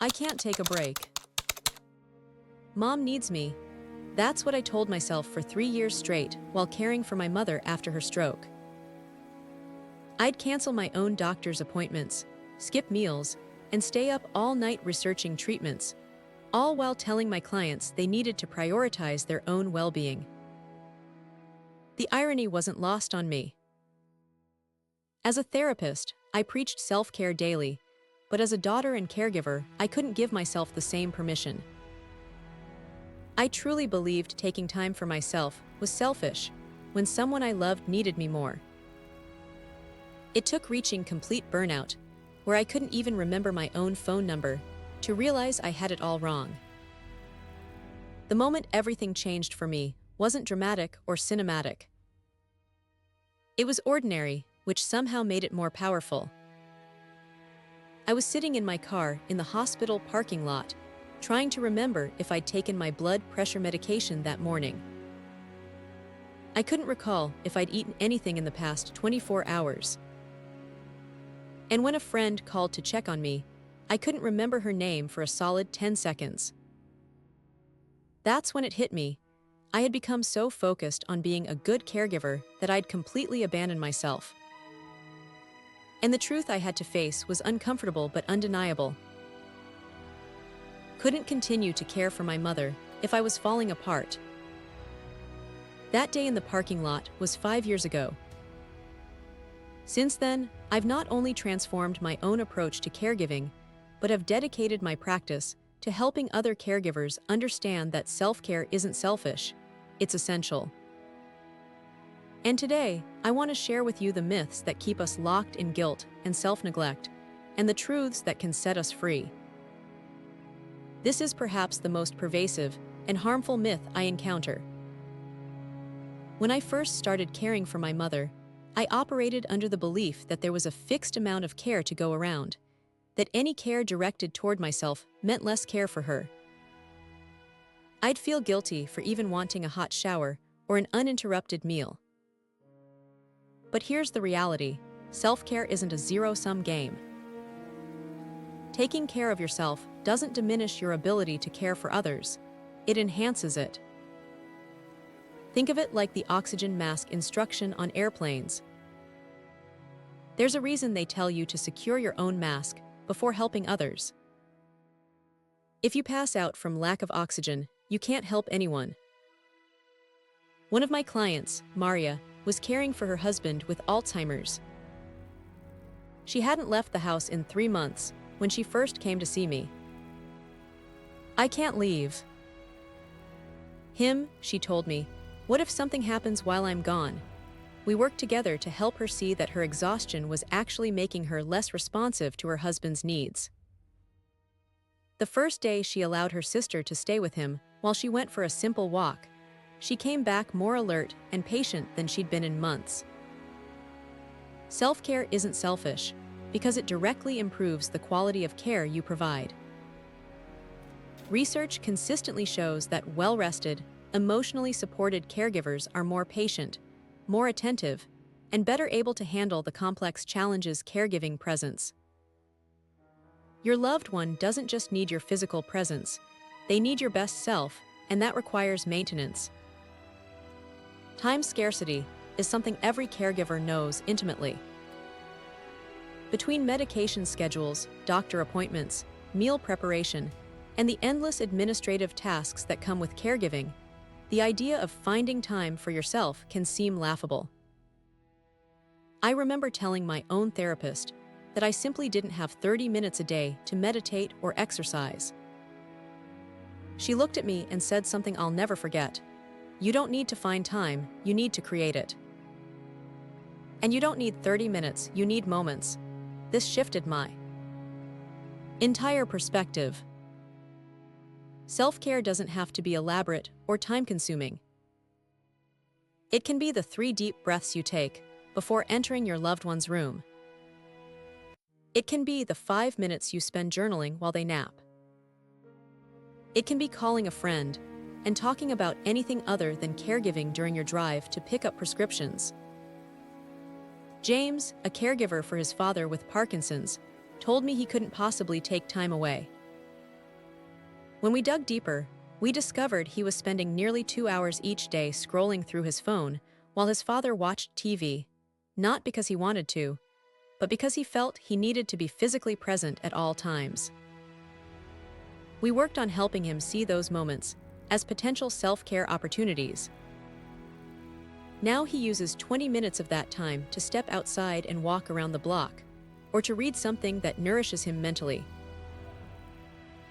I can't take a break. Mom needs me. That's what I told myself for 3 years straight while caring for my mother after her stroke. I'd cancel my own doctor's appointments, skip meals, and stay up all night researching treatments, all while telling my clients they needed to prioritize their own well-being. The irony wasn't lost on me. As a therapist, I preached self-care daily, but as a daughter and caregiver, I couldn't give myself the same permission. I truly believed taking time for myself was selfish when someone I loved needed me more. It took reaching complete burnout, where I couldn't even remember my own phone number, to realize I had it all wrong. The moment everything changed for me wasn't dramatic or cinematic. It was ordinary, which somehow made it more powerful. I was sitting in my car in the hospital parking lot, trying to remember if I'd taken my blood pressure medication that morning. I couldn't recall if I'd eaten anything in the past 24 hours. And when a friend called to check on me, I couldn't remember her name for a solid 10 seconds. That's when it hit me. I had become so focused on being a good caregiver that I'd completely abandoned myself. And the truth I had to face was uncomfortable but undeniable. Couldn't continue to care for my mother if I was falling apart. That day in the parking lot was 5 years ago. Since then, I've not only transformed my own approach to caregiving, but have dedicated my practice to helping other caregivers understand that self-care isn't selfish, it's essential. And today, I want to share with you the myths that keep us locked in guilt and self-neglect, and the truths that can set us free. This is perhaps the most pervasive and harmful myth I encounter. When I first started caring for my mother, I operated under the belief that there was a fixed amount of care to go around, that any care directed toward myself meant less care for her. I'd feel guilty for even wanting a hot shower or an uninterrupted meal. But here's the reality: self-care isn't a zero-sum game. Taking care of yourself doesn't diminish your ability to care for others, it enhances it. Think of it like the oxygen mask instruction on airplanes. There's a reason they tell you to secure your own mask before helping others. If you pass out from lack of oxygen, you can't help anyone. One of my clients, Maria, was caring for her husband with Alzheimer's. She hadn't left the house in 3 months when she first came to see me. "I can't leave him," she told me. "What if something happens while I'm gone?" We worked together to help her see that her exhaustion was actually making her less responsive to her husband's needs. The first day she allowed her sister to stay with him while she went for a simple walk, she came back more alert and patient than she'd been in months. Self-care isn't selfish because it directly improves the quality of care you provide. Research consistently shows that well-rested, emotionally supported caregivers are more patient, more attentive, and better able to handle the complex challenges caregiving presents. Your loved one doesn't just need your physical presence, they need your best self, and that requires maintenance. Time scarcity is something every caregiver knows intimately. Between medication schedules, doctor appointments, meal preparation, and the endless administrative tasks that come with caregiving, the idea of finding time for yourself can seem laughable. I remember telling my own therapist that I simply didn't have 30 minutes a day to meditate or exercise. She looked at me and said something I'll never forget. "You don't need to find time, you need to create it. And you don't need 30 minutes, you need moments." This shifted my entire perspective. Self-care doesn't have to be elaborate or time-consuming. It can be the 3 deep breaths you take before entering your loved one's room. It can be the 5 minutes you spend journaling while they nap. It can be calling a friend and talking about anything other than caregiving during your drive to pick up prescriptions. James, a caregiver for his father with Parkinson's, told me he couldn't possibly take time away. When we dug deeper, we discovered he was spending nearly 2 hours each day scrolling through his phone while his father watched TV, not because he wanted to, but because he felt he needed to be physically present at all times. We worked on helping him see those moments as potential self-care opportunities. Now he uses 20 minutes of that time to step outside and walk around the block, or to read something that nourishes him mentally.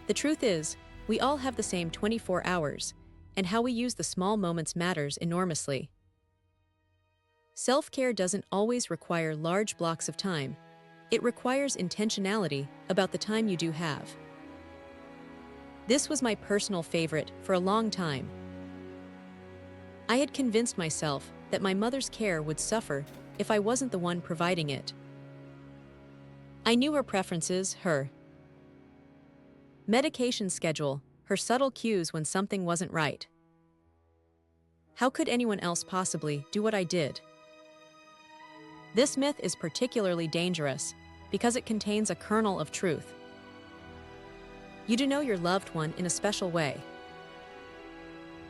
The truth is, we all have the same 24 hours, and how we use the small moments matters enormously. Self-care doesn't always require large blocks of time. It requires intentionality about the time you do have. This was my personal favorite for a long time. I had convinced myself that my mother's care would suffer if I wasn't the one providing it. I knew her preferences, her medication schedule, her subtle cues when something wasn't right. How could anyone else possibly do what I did? This myth is particularly dangerous because it contains a kernel of truth. You do know your loved one in a special way.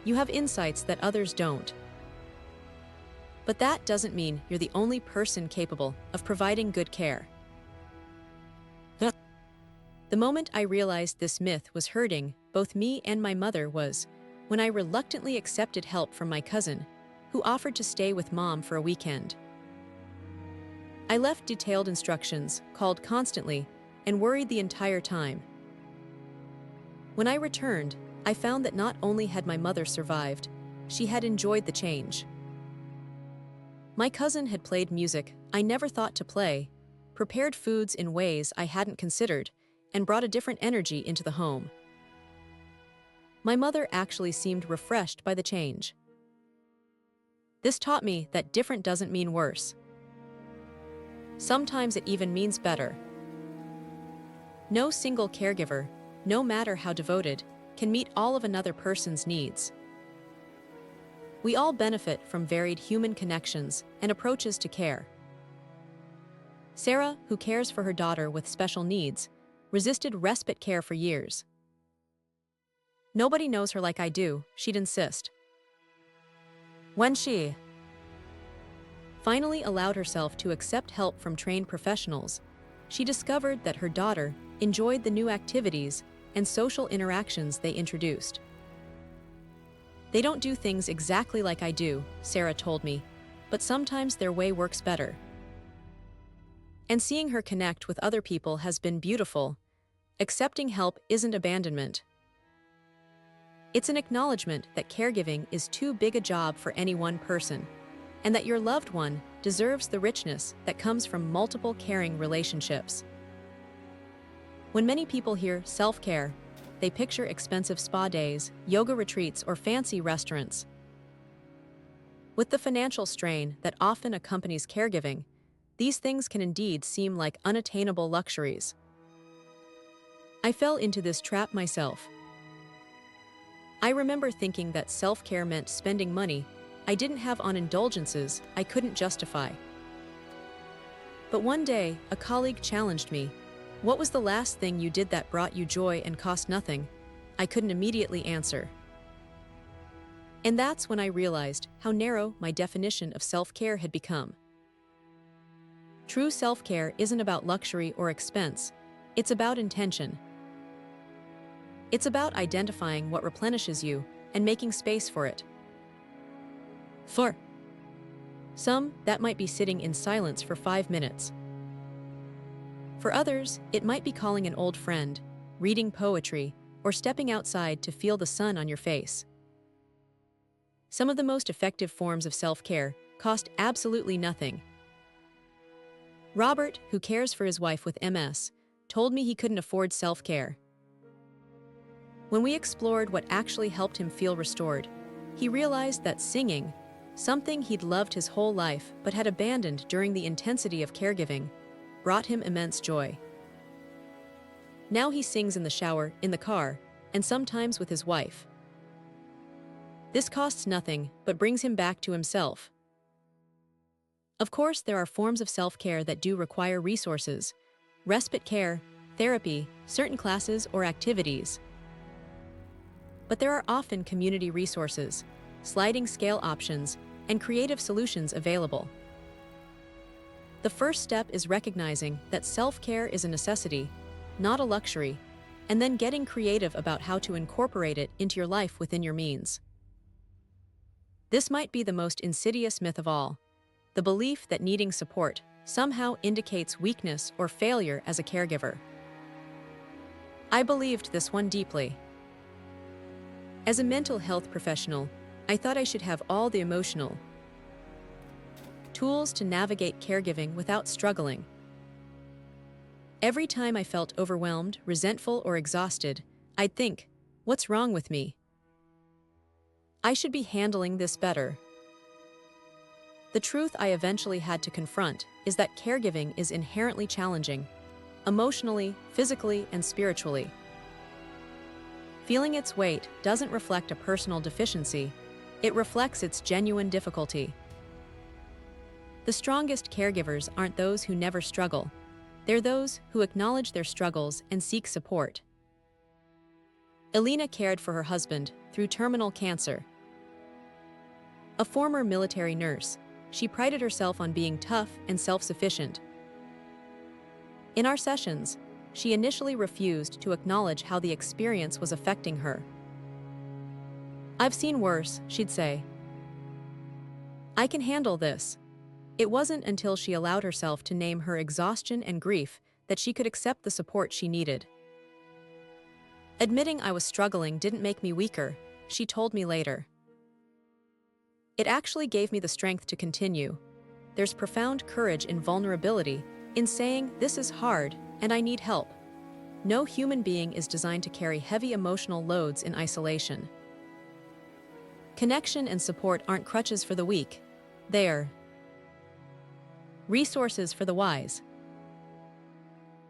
You have insights that others don't. But that doesn't mean you're the only person capable of providing good care. The moment I realized this myth was hurting both me and my mother was when I reluctantly accepted help from my cousin, who offered to stay with Mom for a weekend. I left detailed instructions, called constantly, and worried the entire time. When I returned, I found that not only had my mother survived, she had enjoyed the change. My cousin had played music I never thought to play, prepared foods in ways I hadn't considered, and brought a different energy into the home. My mother actually seemed refreshed by the change. This taught me that different doesn't mean worse. Sometimes it even means better. No single caregiver, no matter how devoted, can meet all of another person's needs. We all benefit from varied human connections and approaches to care. Sarah, who cares for her daughter with special needs, resisted respite care for years. "Nobody knows her like I do," she'd insist. When she finally allowed herself to accept help from trained professionals, she discovered that her daughter enjoyed the new activities and social interactions they introduced. "They don't do things exactly like I do," Sarah told me, "but sometimes their way works better." And seeing her connect with other people has been beautiful. Accepting help isn't abandonment. It's an acknowledgement that caregiving is too big a job for any one person, and that your loved one deserves the richness that comes from multiple caring relationships. When many people hear self-care, they picture expensive spa days, yoga retreats, or fancy restaurants. With the financial strain that often accompanies caregiving, these things can indeed seem like unattainable luxuries. I fell into this trap myself. I remember thinking that self-care meant spending money I didn't have on indulgences I couldn't justify. But one day, a colleague challenged me. "What was the last thing you did that brought you joy and cost nothing?" I couldn't immediately answer. And that's when I realized how narrow my definition of self-care had become. True self-care isn't about luxury or expense. It's about intention. It's about identifying what replenishes you and making space for it. For some, that might be sitting in silence for 5 minutes. For others, it might be calling an old friend, reading poetry, or stepping outside to feel the sun on your face. Some of the most effective forms of self-care cost absolutely nothing. Robert, who cares for his wife with MS, told me he couldn't afford self-care. When we explored what actually helped him feel restored, he realized that singing, something he'd loved his whole life but had abandoned during the intensity of caregiving, brought him immense joy. Now he sings in the shower, in the car, and sometimes with his wife. This costs nothing, but brings him back to himself. Of course, there are forms of self-care that do require resources: respite care, therapy, certain classes or activities. but there are often community resources, sliding scale options, and creative solutions available. The first step is recognizing that self-care is a necessity, not a luxury, and then getting creative about how to incorporate it into your life within your means. This might be the most insidious myth of all, the belief that needing support somehow indicates weakness or failure as a caregiver. I believed this one deeply. As a mental health professional, I thought I should have all the emotional tools to navigate caregiving without struggling. Every time I felt overwhelmed, resentful, or exhausted, I'd think, what's wrong with me? I should be handling this better. The truth I eventually had to confront is that caregiving is inherently challenging, emotionally, physically, and spiritually. Feeling its weight doesn't reflect a personal deficiency, it reflects its genuine difficulty. The strongest caregivers aren't those who never struggle, they're those who acknowledge their struggles and seek support. Elena cared for her husband through terminal cancer. A former military nurse, she prided herself on being tough and self-sufficient. In our sessions, she initially refused to acknowledge how the experience was affecting her. "I've seen worse," she'd say. "I can handle this." It wasn't until she allowed herself to name her exhaustion and grief that she could accept the support she needed. Admitting I was struggling didn't make me weaker, she told me later. It actually gave me the strength to continue. There's profound courage in vulnerability, in saying, "This is hard, and I need help." No human being is designed to carry heavy emotional loads in isolation. Connection and support aren't crutches for the weak. They're resources for the wise.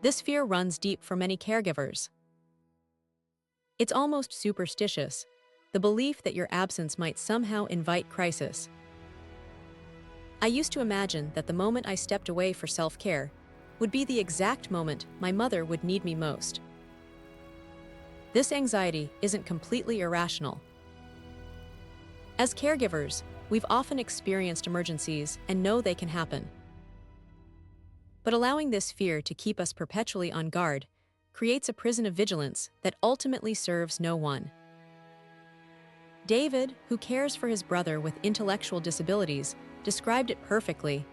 This fear runs deep for many caregivers. It's almost superstitious, the belief that your absence might somehow invite crisis. I used to imagine that the moment I stepped away for self-care would be the exact moment my mother would need me most. This anxiety isn't completely irrational. As caregivers, we've often experienced emergencies and know they can happen. But allowing this fear to keep us perpetually on guard creates a prison of vigilance that ultimately serves no one. David, who cares for his brother with intellectual disabilities, described it perfectly.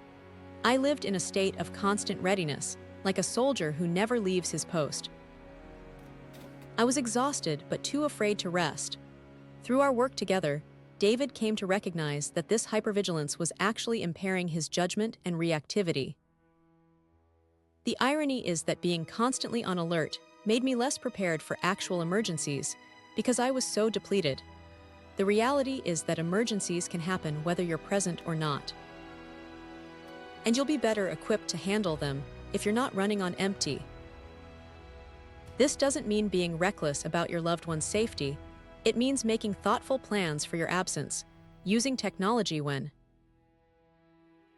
"I lived in a state of constant readiness, like a soldier who never leaves his post. I was exhausted but too afraid to rest." Through our work together, David came to recognize that this hypervigilance was actually impairing his judgment and reactivity. The irony is that being constantly on alert made me less prepared for actual emergencies because I was so depleted. The reality is that emergencies can happen whether you're present or not. And you'll be better equipped to handle them if you're not running on empty. This doesn't mean being reckless about your loved one's safety. It means making thoughtful plans for your absence, using technology when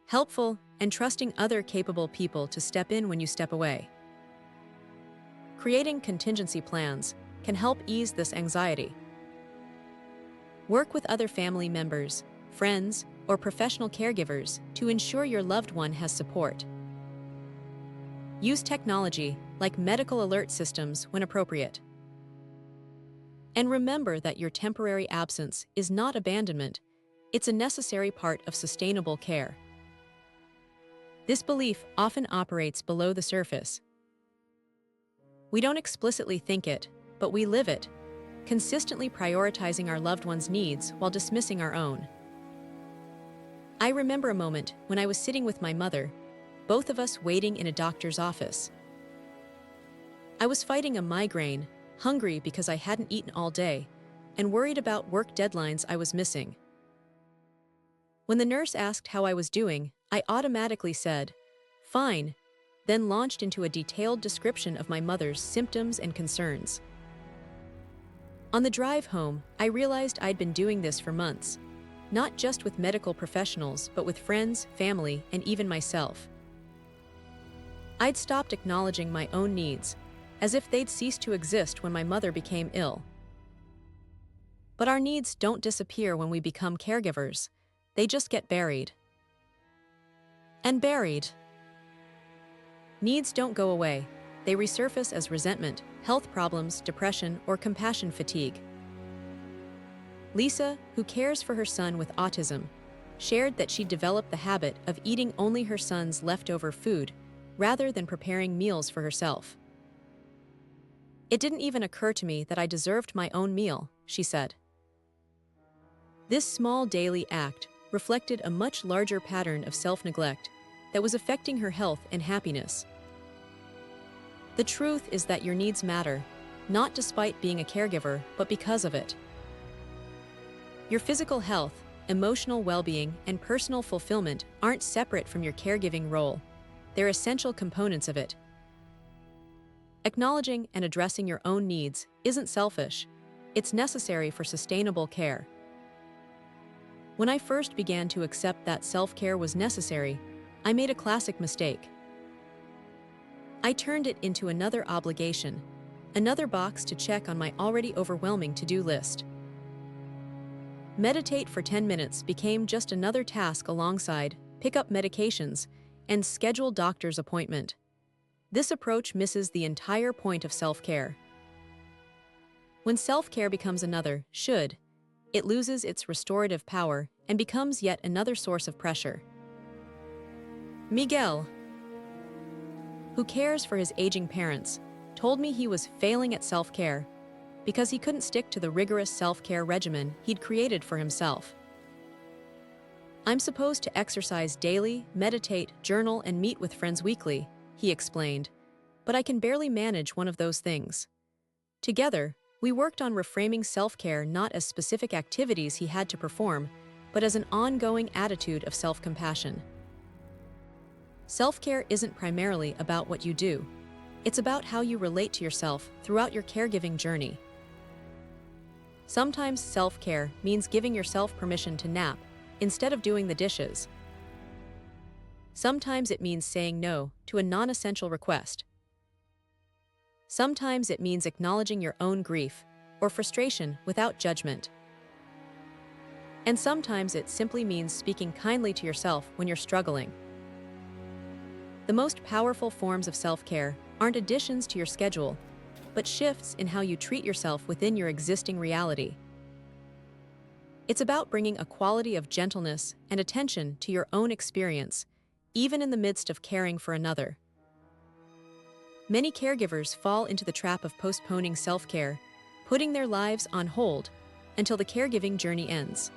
helpful, and trusting other capable people to step in when you step away. Creating contingency plans can help ease this anxiety. Work with other family members, friends, or professional caregivers to ensure your loved one has support. Use technology like medical alert systems when appropriate. And remember that your temporary absence is not abandonment, it's a necessary part of sustainable care. This belief often operates below the surface. We don't explicitly think it, but we live it, consistently prioritizing our loved ones' needs while dismissing our own. I remember a moment when I was sitting with my mother, both of us waiting in a doctor's office. I was fighting a migraine, hungry because I hadn't eaten all day, and worried about work deadlines I was missing. When the nurse asked how I was doing, I automatically said, "Fine," then launched into a detailed description of my mother's symptoms and concerns. On the drive home, I realized I'd been doing this for months, not just with medical professionals, but with friends, family, and even myself. I'd stopped acknowledging my own needs, as if they'd ceased to exist when my mother became ill. But our needs don't disappear when we become caregivers. They just get buried. And buried. Needs don't go away. They resurface as resentment, health problems, depression, or compassion fatigue. Lisa, who cares for her son with autism, shared that she developed the habit of eating only her son's leftover food rather than preparing meals for herself. "It didn't even occur to me that I deserved my own meal," she said. This small daily act reflected a much larger pattern of self-neglect that was affecting her health and happiness. The truth is that your needs matter, not despite being a caregiver, but because of it. Your physical health, emotional well-being, and personal fulfillment aren't separate from your caregiving role. They're essential components of it. Acknowledging and addressing your own needs isn't selfish. It's necessary for sustainable care. When I first began to accept that self-care was necessary, I made a classic mistake. I turned it into another obligation, another box to check on my already overwhelming to-do list. Meditate for 10 minutes became just another task alongside pick up medications and schedule doctor's appointment. This approach misses the entire point of self-care. When self-care becomes another should, it loses its restorative power and becomes yet another source of pressure. Miguel, who cares for his aging parents, told me he was failing at self-care because he couldn't stick to the rigorous self-care regimen he'd created for himself. "I'm supposed to exercise daily, meditate, journal, and meet with friends weekly," he explained, "but I can barely manage one of those things." Together, we worked on reframing self-care not as specific activities he had to perform, but as an ongoing attitude of self-compassion. Self-care isn't primarily about what you do. It's about how you relate to yourself throughout your caregiving journey. Sometimes self-care means giving yourself permission to nap instead of doing the dishes. Sometimes it means saying no to a non-essential request. Sometimes it means acknowledging your own grief or frustration without judgment. And sometimes it simply means speaking kindly to yourself when you're struggling. The most powerful forms of self-care aren't additions to your schedule, but shifts in how you treat yourself within your existing reality. It's about bringing a quality of gentleness and attention to your own experience, even in the midst of caring for another. Many caregivers fall into the trap of postponing self-care, putting their lives on hold until the caregiving journey ends.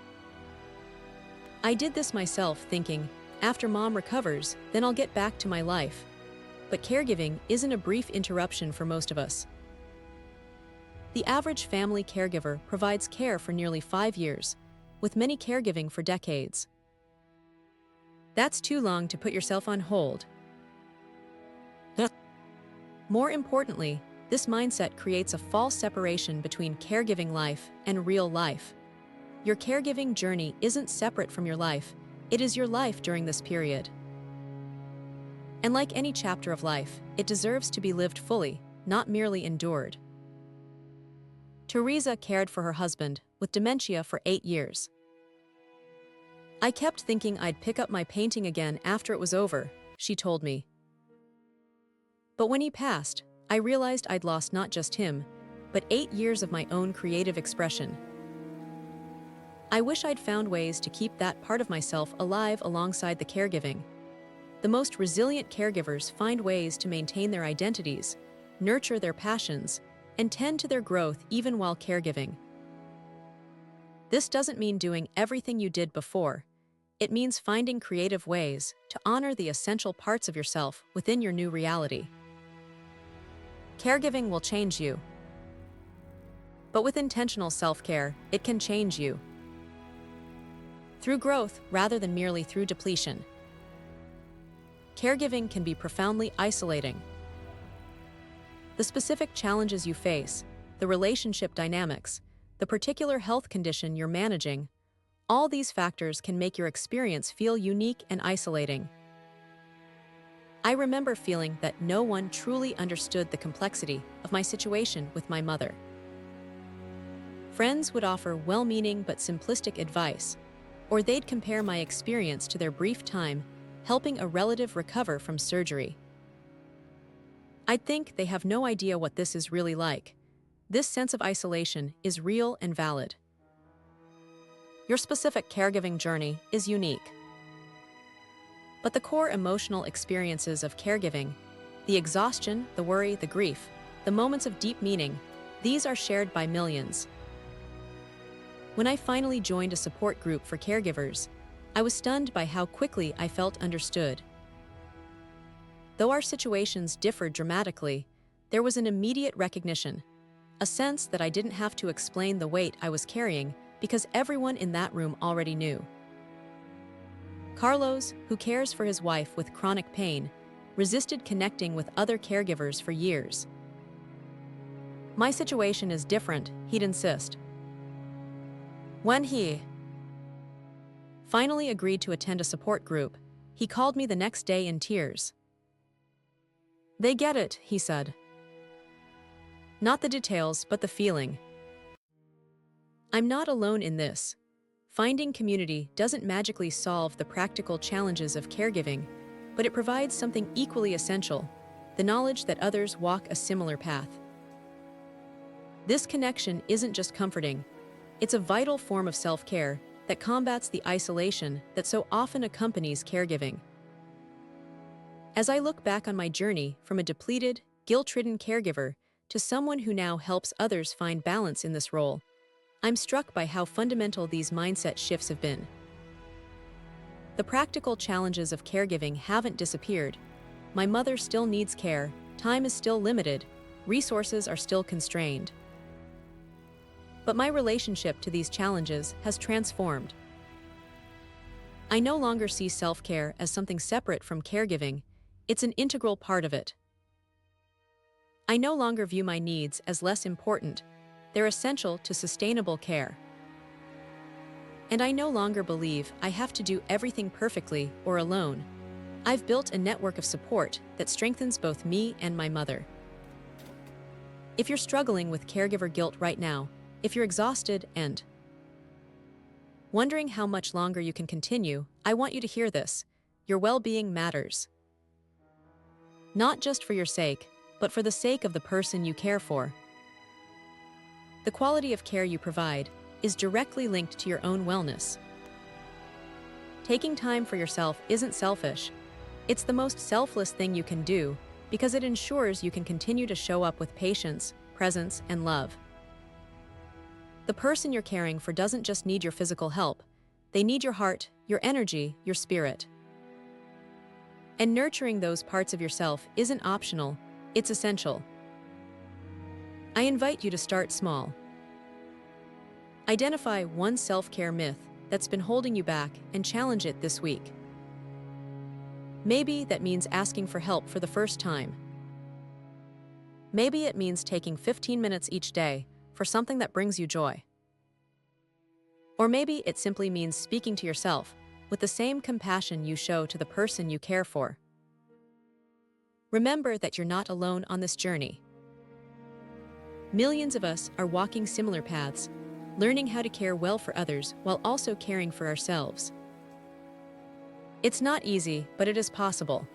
I did this myself, thinking, after mom recovers, then I'll get back to my life. But caregiving isn't a brief interruption for most of us. The average family caregiver provides care for nearly 5 years, with many caregiving for decades. That's too long to put yourself on hold. More importantly, this mindset creates a false separation between caregiving life and real life. Your caregiving journey isn't separate from your life, it is your life during this period. And like any chapter of life, it deserves to be lived fully, not merely endured. Teresa cared for her husband with dementia for 8 years. "I kept thinking I'd pick up my painting again after it was over," she told me. "But when he passed, I realized I'd lost not just him, but 8 years of my own creative expression. I wish I'd found ways to keep that part of myself alive alongside the caregiving." The most resilient caregivers find ways to maintain their identities, nurture their passions, and tend to their growth even while caregiving. This doesn't mean doing everything you did before. It means finding creative ways to honor the essential parts of yourself within your new reality. Caregiving will change you. But with intentional self-care, it can change you. Through growth rather than merely through depletion. Caregiving can be profoundly isolating. The specific challenges you face, the relationship dynamics, the particular health condition you're managing, all these factors can make your experience feel unique and isolating. I remember feeling that no one truly understood the complexity of my situation with my mother. Friends would offer well-meaning but simplistic advice, or they'd compare my experience to their brief time helping a relative recover from surgery. I'd think they have no idea what this is really like. This sense of isolation is real and valid. Your specific caregiving journey is unique. But the core emotional experiences of caregiving, the exhaustion, the worry, the grief, the moments of deep meaning, these are shared by millions. When I finally joined a support group for caregivers, I was stunned by how quickly I felt understood. Though our situations differed dramatically, there was an immediate recognition, a sense that I didn't have to explain the weight I was carrying because everyone in that room already knew. Carlos, who cares for his wife with chronic pain, resisted connecting with other caregivers for years. "My situation is different," he'd insist. When he finally agreed to attend a support group, he called me the next day in tears. "They get it," he said. "Not the details, but the feeling. I'm not alone in this. Finding community doesn't magically solve the practical challenges of caregiving, but it provides something equally essential, the knowledge that others walk a similar path." This connection isn't just comforting, it's a vital form of self-care that combats the isolation that so often accompanies caregiving. As I look back on my journey from a depleted, guilt-ridden caregiver to someone who now helps others find balance in this role, I'm struck by how fundamental these mindset shifts have been. The practical challenges of caregiving haven't disappeared. My mother still needs care, time is still limited, resources are still constrained. But my relationship to these challenges has transformed. I no longer see self-care as something separate from caregiving, it's an integral part of it. I no longer view my needs as less important, they're essential to sustainable care. And I no longer believe I have to do everything perfectly or alone. I've built a network of support that strengthens both me and my mother. If you're struggling with caregiver guilt right now, if you're exhausted and wondering how much longer you can continue, I want you to hear this. Your well-being matters. Not just for your sake, but for the sake of the person you care for. The quality of care you provide is directly linked to your own wellness. Taking time for yourself isn't selfish. It's the most selfless thing you can do because it ensures you can continue to show up with patience, presence, and love. The person you're caring for doesn't just need your physical help, they need your heart, your energy, your spirit. And nurturing those parts of yourself isn't optional, it's essential. I invite you to start small. Identify one self-care myth that's been holding you back and challenge it this week. Maybe that means asking for help for the first time. Maybe it means taking 15 minutes each day for something that brings you joy. Or maybe it simply means speaking to yourself with the same compassion you show to the person you care for. Remember that you're not alone on this journey. Millions of us are walking similar paths, learning how to care well for others while also caring for ourselves. It's not easy, but it is possible.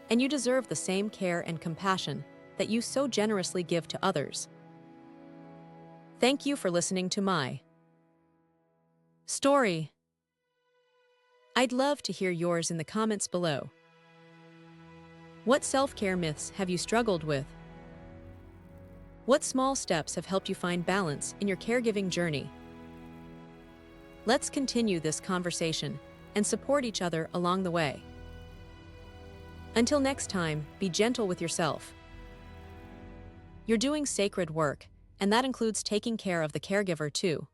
And you deserve the same care and compassion that you so generously give to others. Thank you for listening to my story. I'd love to hear yours in the comments below. What self-care myths have you struggled with? What small steps have helped you find balance in your caregiving journey? Let's continue this conversation and support each other along the way. Until next time, be gentle with yourself. You're doing sacred work, and that includes taking care of the caregiver too.